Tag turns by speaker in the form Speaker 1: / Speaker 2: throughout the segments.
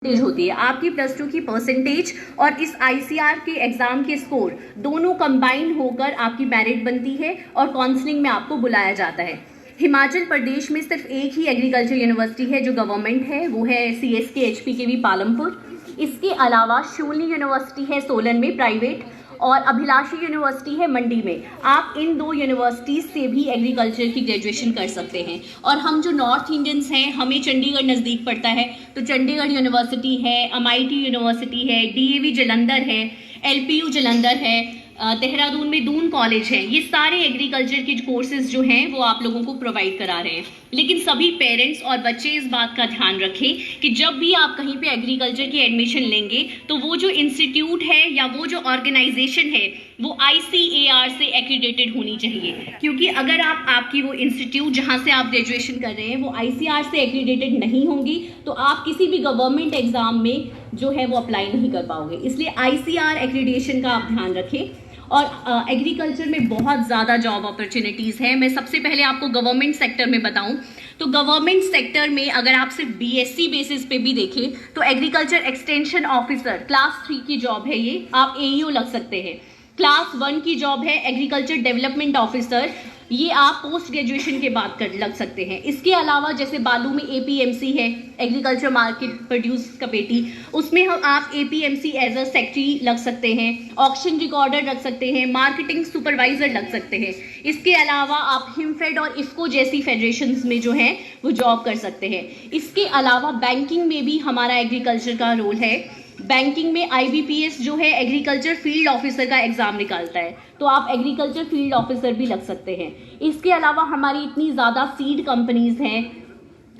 Speaker 1: होती है आपकी प्लस टू की परसेंटेज और इस आईसीआर के एग्जाम के स्कोर दोनों कंबाइन होकर आपकी मेरिट बनती है और काउंसलिंग में आपको बुलाया जाता है। हिमाचल प्रदेश में सिर्फ एक ही एग्रीकल्चर यूनिवर्सिटी है जो गवर्नमेंट है, वो है CSK HPKV पालमपुर। इसके अलावा शूलिनी यूनिवर्सिटी है सोलन में प्राइवेट, और अभिलाषी यूनिवर्सिटी है मंडी में। आप इन दो यूनिवर्सिटीज़ से भी एग्रीकल्चर की ग्रेजुएशन कर सकते हैं। और हम जो नॉर्थ इंडियंस हैं, हमें चंडीगढ़ नज़दीक पड़ता है, तो चंडीगढ़ यूनिवर्सिटी है, MIT यूनिवर्सिटी है, DAV जालंधर है, LPU जालंधर है, देहरादून में दून कॉलेज है। ये सारे एग्रीकल्चर के कोर्सेज जो हैं वो आप लोगों को प्रोवाइड करा रहे हैं। लेकिन सभी पेरेंट्स और बच्चे इस बात का ध्यान रखें कि जब भी आप कहीं पे एग्रीकल्चर की एडमिशन लेंगे तो वो जो इंस्टीट्यूट है या वो जो ऑर्गेनाइजेशन है वो ICAR से एक्रीडेटेड होनी चाहिए। क्योंकि अगर आपकी वो इंस्टीट्यूट जहाँ से आप ग्रेजुएशन कर रहे हैं वो ICAR से एक्रीडेटेड नहीं होंगी तो आप किसी भी गवर्नमेंट एग्जाम में जो है वो अप्लाई नहीं कर पाओगे। इसलिए ICAR एक्रीडेशन का आप ध्यान रखें। और एग्रीकल्चर में बहुत ज़्यादा जॉब अपॉर्चुनिटीज़ है। मैं सबसे पहले आपको गवर्नमेंट सेक्टर में बताऊं तो गवर्नमेंट सेक्टर में अगर आप सिर्फ BSc बेसिस पे भी देखें तो एग्रीकल्चर एक्सटेंशन ऑफिसर क्लास 3 की जॉब है, ये आप AEO लग सकते हैं। क्लास 1 की जॉब है एग्रीकल्चर डेवलपमेंट ऑफिसर, ये आप पोस्ट ग्रेजुएशन के बाद लग सकते हैं। इसके अलावा जैसे बालू में APMC है, एग्रीकल्चर मार्केट प्रोड्यूस कमेटी, उसमें हम आप APMC एज अ सेक्रेटरी लग सकते हैं, ऑक्शन रिकॉर्डर लग सकते हैं, मार्केटिंग सुपरवाइजर लग सकते हैं। इसके अलावा आप हिमफेड और इफ्को जैसी फेडरेशंस में जो है वो जॉब कर सकते हैं। इसके अलावा बैंकिंग में भी हमारा एग्रीकल्चर का रोल है। बैंकिंग में IBPS जो है एग्रीकल्चर फील्ड ऑफिसर का एग्जाम निकालता है, तो आप एग्रीकल्चर फील्ड ऑफिसर भी लग सकते हैं। इसके अलावा हमारी इतनी ज़्यादा सीड कंपनीज हैं,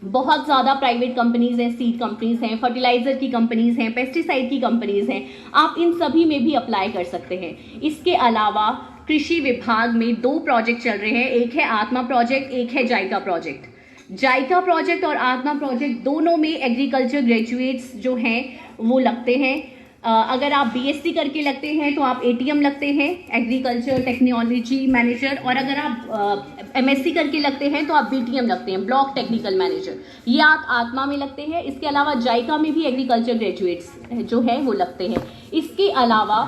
Speaker 1: बहुत ज़्यादा प्राइवेट कंपनीज हैं, सीड कंपनीज हैं, फर्टिलाइजर की कंपनीज हैं, पेस्टिसाइड की कंपनीज हैं, आप इन सभी में भी अप्लाई कर सकते हैं। इसके अलावा कृषि विभाग में 2 प्रोजेक्ट चल रहे हैं, एक है आत्मा प्रोजेक्ट, एक है जायका प्रोजेक्ट। जायका प्रोजेक्ट और आत्मा प्रोजेक्ट दोनों में एग्रीकल्चर ग्रेजुएट्स जो हैं वो लगते हैं। अगर आप BSc करके लगते हैं तो आप ATM लगते हैं, एग्रीकल्चर टेक्नोलॉजी मैनेजर, और अगर आप MSc करके लगते हैं तो आप BTM लगते हैं, ब्लॉक टेक्निकल मैनेजर। ये आप आत्मा में लगते हैं। इसके अलावा जायका में भी एग्रीकल्चर ग्रेजुएट्स जो है वो लगते हैं। इसके अलावा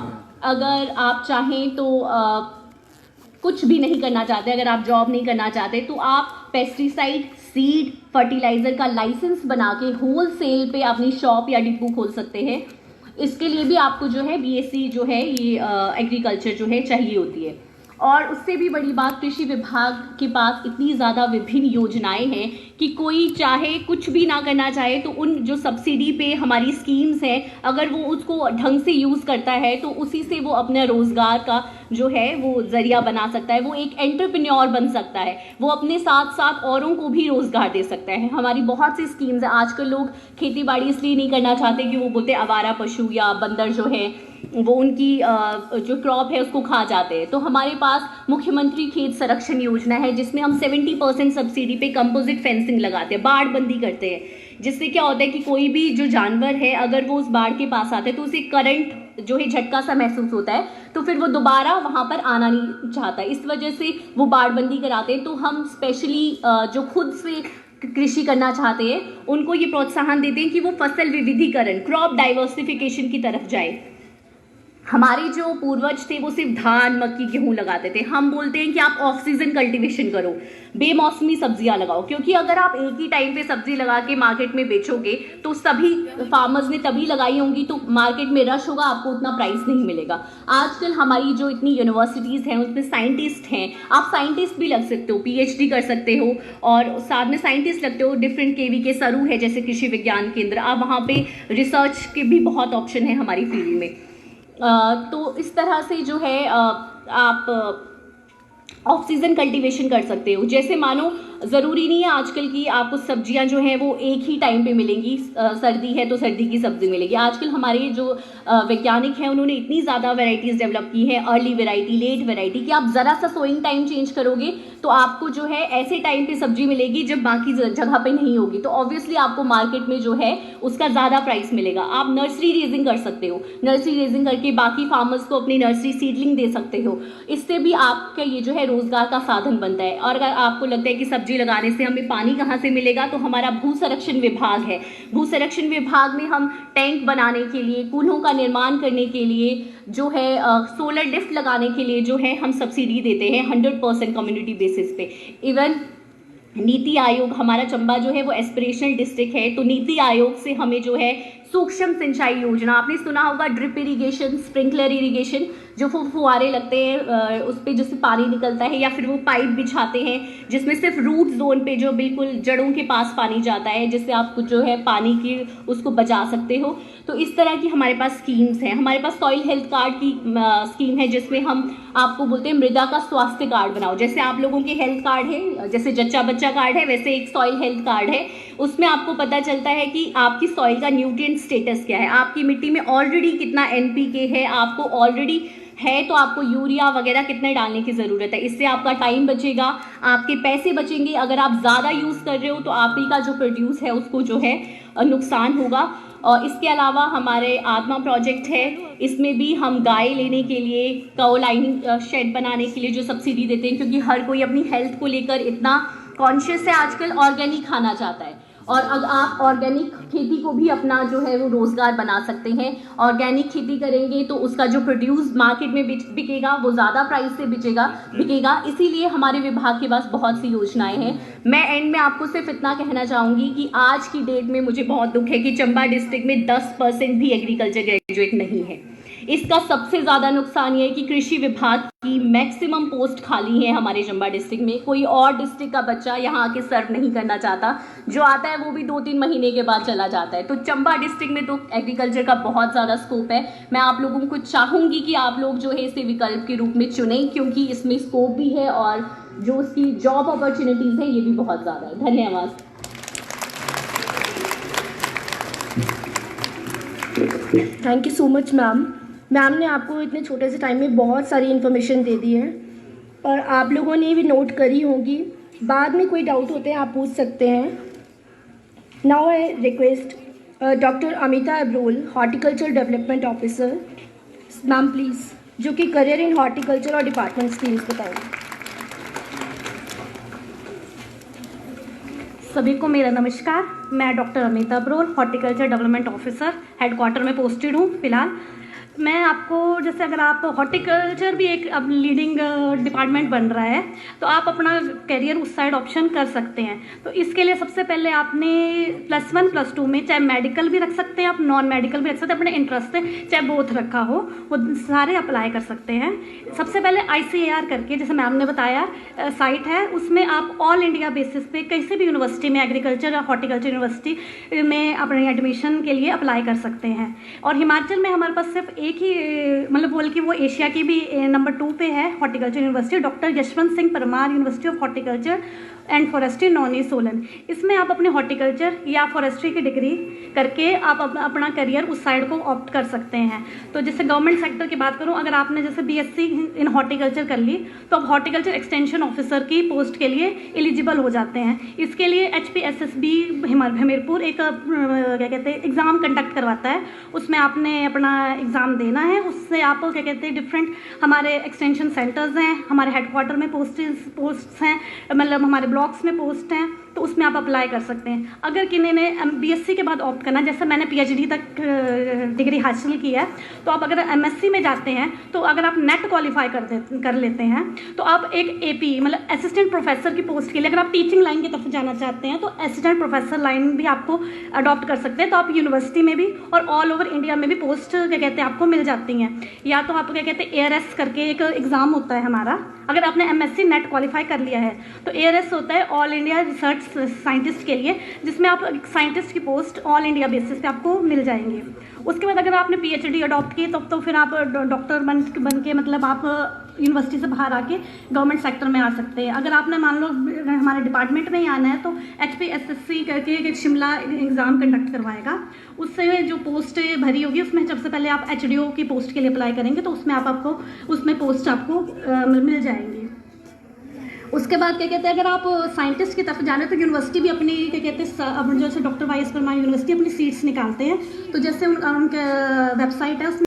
Speaker 1: अगर आप चाहें तो कुछ भी नहीं करना चाहते, अगर आप जॉब नहीं करना चाहते तो आप पेस्टिसाइड, सीड, फर्टिलाइजर का लाइसेंस बना के होल सेल पे अपनी शॉप या डिपो खोल सकते हैं। इसके लिए भी आपको जो है BSc जो है ये एग्रीकल्चर जो है चाहिए होती है। और उससे भी बड़ी बात, कृषि विभाग के पास इतनी ज़्यादा विभिन्न योजनाएं हैं कि कोई चाहे कुछ भी ना करना चाहे तो उन जो सब्सिडी पे हमारी स्कीम्स हैं, अगर वो उसको ढंग से यूज़ करता है तो उसी से वो अपने रोज़गार का जो है वो ज़रिया बना सकता है, वो एक एंटरप्रेन्योर बन सकता है, वो अपने साथ साथ औरों को भी रोज़गार दे सकता है। हमारी बहुत सी स्कीम्स हैं। आजकल लोग खेती बाड़ी इसलिए नहीं करना चाहते कि वो बोलते आवारा पशु या बंदर जो है वो उनकी जो क्रॉप है उसको खा जाते हैं। तो हमारे पास मुख्यमंत्री खेत संरक्षण योजना है जिसमें हम 70% सब्सिडी पे कंपोजिट फेंसिंग लगाते हैं, बाड़ बंदी करते हैं, जिससे क्या होता है कि कोई भी जो जानवर है अगर वो उस बाड़ के पास आते हैं तो उसे करंट जो है झटका सा महसूस होता है, तो फिर वो दोबारा वहाँ पर आना नहीं चाहता। इस वजह से वो बाड़ बंदी कराते हैं। तो हम स्पेशली जो खुद से कृषि करना चाहते हैं उनको ये प्रोत्साहन देते हैं कि वो फसल विविधीकरण, क्रॉप डाइवर्सिफिकेशन की तरफ जाए। हमारे जो पूर्वज थे वो सिर्फ धान, मक्की, गेहूं लगाते थे। हम बोलते हैं कि आप ऑफ सीजन कल्टीवेशन करो, बेमौसमी सब्जियां लगाओ, क्योंकि अगर आप एक ही टाइम पे सब्जी लगा के मार्केट में बेचोगे तो सभी फार्मर्स ने तभी लगाई होंगी तो मार्केट में रश होगा, आपको उतना प्राइस नहीं मिलेगा। आजकल हमारी जो इतनी यूनिवर्सिटीज़ हैं उसमें साइंटिस्ट हैं, आप साइंटिस्ट भी लग सकते हो, PhD कर सकते हो और साथ में साइंटिस्ट लगते हो। डिफरेंट KV के सरू है जैसे कृषि विज्ञान केंद्र, आप वहाँ पे रिसर्च के भी बहुत ऑप्शन है हमारी फील्ड में। तो इस तरह से जो है आप ऑफ सीजन कल्टीवेशन कर सकते हो। जैसे मानो ज़रूरी नहीं है आजकल की आपको सब्जियां जो हैं वो एक ही टाइम पे मिलेंगी, सर्दी है तो सर्दी की सब्जी मिलेगी। आजकल हमारे जो वैज्ञानिक हैं उन्होंने इतनी ज़्यादा वैरायटीज़ डेवलप की हैं, अर्ली वैरायटी, लेट वैरायटी, कि आप ज़रा सा सोइंग टाइम चेंज करोगे तो आपको जो है ऐसे टाइम पे सब्जी मिलेगी जब बाकी जगह पे नहीं होगी, तो ऑब्वियसली आपको मार्केट में जो है उसका ज़्यादा प्राइस मिलेगा। आप नर्सरी रेजिंग कर सकते हो, नर्सरी रेजिंग करके बाकी फार्मर्स को अपनी नर्सरी सीडलिंग दे सकते हो। इससे भी आपका ये जो है रोज़गार का साधन बनता है। और अगर आपको लगता है कि सब्जी लगाने से हमें पानी कहाँ से मिलेगा, तो हमारा भू संरक्षण विभाग है। भू संरक्षण विभाग में हम टैंक बनाने के लिए, कूल्हों का निर्माण करने के लिए जो है सोलर लिफ्ट लगाने के लिए जो है हम सब्सिडी देते हैं 100% कम्युनिटी बेसिस पे। इवन नीति आयोग, हमारा चंबा जो है वो एस्पिरेशनल डिस्ट्रिक्ट है, तो नीति आयोग से हमें जो है सूक्ष्म सिंचाई योजना, आपने सुना होगा ड्रिप इरिगेशन, स्प्रिंकलर इरिगेशन, जो फुहारे लगते हैं उस पर जिससे पानी निकलता है, या फिर वो पाइप बिछाते हैं जिसमें सिर्फ रूट जोन पे जो बिल्कुल जड़ों के पास पानी जाता है, जिससे आप जो है पानी की उसको बचा सकते हो। तो इस तरह की हमारे पास स्कीम्स हैं। हमारे पास सॉइल हेल्थ कार्ड की स्कीम है, जिसमें हम आपको बोलते हैं मृदा का स्वास्थ्य कार्ड बनाओ। जैसे आप लोगों के हेल्थ कार्ड है, जैसे जच्चा बच्चा कार्ड है, वैसे एक सॉइल हेल्थ कार्ड है। उसमें आपको पता चलता है कि आपकी सॉइल का न्यूट्रिएंट स्टेटस क्या है, आपकी मिट्टी में ऑलरेडी कितना NPK है, आपको ऑलरेडी है तो आपको यूरिया वगैरह कितने डालने की ज़रूरत है। इससे आपका टाइम बचेगा, आपके पैसे बचेंगे। अगर आप ज़्यादा यूज़ कर रहे हो तो आप ही का जो प्रोड्यूस है उसको जो है नुकसान होगा। और इसके अलावा हमारे आत्मा प्रोजेक्ट है, इसमें भी हम गाय लेने के लिए काउ लाइनिंग शेड बनाने के लिए जो सब्सिडी देते हैं, क्योंकि हर कोई अपनी हेल्थ को लेकर इतना कॉन्शियस है आजकल, ऑर्गेनिक खाना चाहता है। और अगर आप ऑर्गेनिक खेती को भी अपना जो है वो रोज़गार बना सकते हैं। ऑर्गेनिक खेती करेंगे तो उसका जो प्रोड्यूस मार्केट में बिकेगा वो ज़्यादा प्राइस से बिकेगा। इसीलिए हमारे विभाग के पास बहुत सी योजनाएं हैं। मैं एंड में आपको सिर्फ इतना कहना चाहूँगी कि आज की डेट में मुझे बहुत दुख है कि चंबा डिस्ट्रिक्ट में 10% भी एग्रीकल्चर ग्रेजुएट नहीं है। इसका सबसे ज़्यादा नुकसान ये है कि कृषि विभाग की मैक्सिमम पोस्ट खाली है हमारे चंबा डिस्ट्रिक्ट में। कोई और डिस्ट्रिक्ट का बच्चा यहाँ आके सर्व नहीं करना चाहता, जो आता है वो भी 2-3 महीने के बाद चला जाता है। तो चंबा डिस्ट्रिक्ट में तो एग्रीकल्चर का बहुत ज़्यादा स्कोप है। मैं आप लोगों को चाहूँगी कि आप लोग जो है इसे विकल्प के रूप में चुनें, क्योंकि इसमें स्कोप भी है और जो उसकी जॉब अपॉर्चुनिटीज़ हैं ये भी बहुत ज़्यादा है। धन्यवाद।
Speaker 2: Thank you so much ma'am. Ma'am ने आपको इतने छोटे से टाइम में बहुत सारी इन्फॉर्मेशन दे दी है और आप लोगों ने भी नोट करी होगी। बाद में कोई डाउट होते हैं आप पूछ सकते हैं। Now I request doctor Amita Abrol, horticulture development officer, ma'am please, जो कि करियर इन हॉर्टिकल्चर और डिपार्टमेंट स्कीम्स बताएंगे।
Speaker 3: सभी को मेरा नमस्कार। मैं doctor Amita Abrol, horticulture development officer, headquarter में पोस्टेड हूँ फिलहाल। मैं आपको, जैसे अगर आप हॉर्टिकल्चर भी एक अब लीडिंग डिपार्टमेंट बन रहा है तो आप अपना करियर उस साइड ऑप्शन कर सकते हैं। तो इसके लिए सबसे पहले आपने +1 +2 में चाहे मेडिकल भी रख सकते हैं, आप नॉन मेडिकल भी रख सकते हैं, अपने इंटरेस्ट से चाहे बोथ रखा हो, वो सारे अप्लाई कर सकते हैं। सबसे पहले ICAR करके, जैसे मैम ने बताया, साइट है, उसमें आप ऑल इंडिया बेसिस पे किसी भी यूनिवर्सिटी में, एग्रीकल्चर या हॉर्टिकल्चर यूनिवर्सिटी में अपने एडमिशन के लिए अप्लाई कर सकते हैं। और हिमाचल में हमारे पास सिर्फ एक ही, मतलब बोल कि वो एशिया की भी नंबर 2 पे है horticulture university, doctor Yashwant Singh Parmar university of horticulture and forestry, Noni Solan. इसमें आप अपने हॉर्टिकल्चर या फॉरेस्ट्री की डिग्री करके आप अपना करियर उस साइड को ऑप्ट कर सकते हैं। तो जैसे गवर्नमेंट सेक्टर की बात करूं, अगर आपने जैसे BSc इन हॉर्टिकल्चर कर ली तो आप हॉर्टिकल्चर एक्सटेंशन ऑफिसर की पोस्ट के लिए एलिजिबल हो जाते हैं। इसके लिए HPSSB हमीरपुर एक क्या कहते हैं एग्ज़ाम कंडक्ट करवाता है, उसमें आपने अपना एग्ज़ाम देना है। उससे आप क्या कहते हैं डिफरेंट हमारे एक्सटेंशन सेंटर्स हैं, हमारे हेडक्वार्टर में पोस्ट्स हैं, मतलब हमारे ब्लॉक्स में पोस्ट हैं, तो उसमें आप अप्लाई कर सकते हैं। अगर किसी ने BSc के बाद ऑप्ट करना, जैसे मैंने PhD तक डिग्री हासिल की है, तो आप अगर MSc में जाते हैं तो अगर आप नेट क्वालिफाई कर लेते हैं तो आप एक AP मतलब असिस्टेंट प्रोफेसर की पोस्ट के लिए, अगर आप टीचिंग लाइन की तरफ जाना चाहते हैं तो असिस्टेंट प्रोफेसर लाइन भी आपको अडॉप्ट कर सकते हैं। तो आप यूनिवर्सिटी में भी और ऑल ओवर इंडिया में भी पोस्ट क्या कहते हैं आपको मिल जाती हैं। या तो आप क्या कहते हैं ARS करके एक एग्ज़ाम होता है हमारा, अगर आपने MSc नेट क्वालिफाई कर लिया है तो ARS होता है ऑल इंडिया रिसर्च साइंटिस्ट के लिए, जिसमें आप साइंटिस्ट की पोस्ट ऑल इंडिया बेसिस पे आपको मिल जाएंगी। उसके बाद अगर आपने PhD अडॉप्ट की तो फिर आप डॉक्टर बन के मतलब आप यूनिवर्सिटी से बाहर आके गवर्नमेंट सेक्टर में आ सकते हैं। अगर आपने मान लो हमारे डिपार्टमेंट में ही आना है तो HPSSC करके शिमला एग्ज़ाम कंडक्ट करवाएगा, उससे जो पोस्ट भरी होगी उसमें सबसे पहले आप HDO की पोस्ट के लिए अप्लाई करेंगे तो उसमें आपको उसमें पोस्ट आपको मिल जाएंगी। उसके बाद क्या कहते हैं, अगर आप साइंटिस्ट की तरफ जाने तो यूनिवर्सिटी भी अपनी क्या कहते हैं अब जैसे डॉक्टर YS परमार यूनिवर्सिटी अपनी सीट्स निकालते हैं, तो जैसे उनका वेबसाइट है उसमें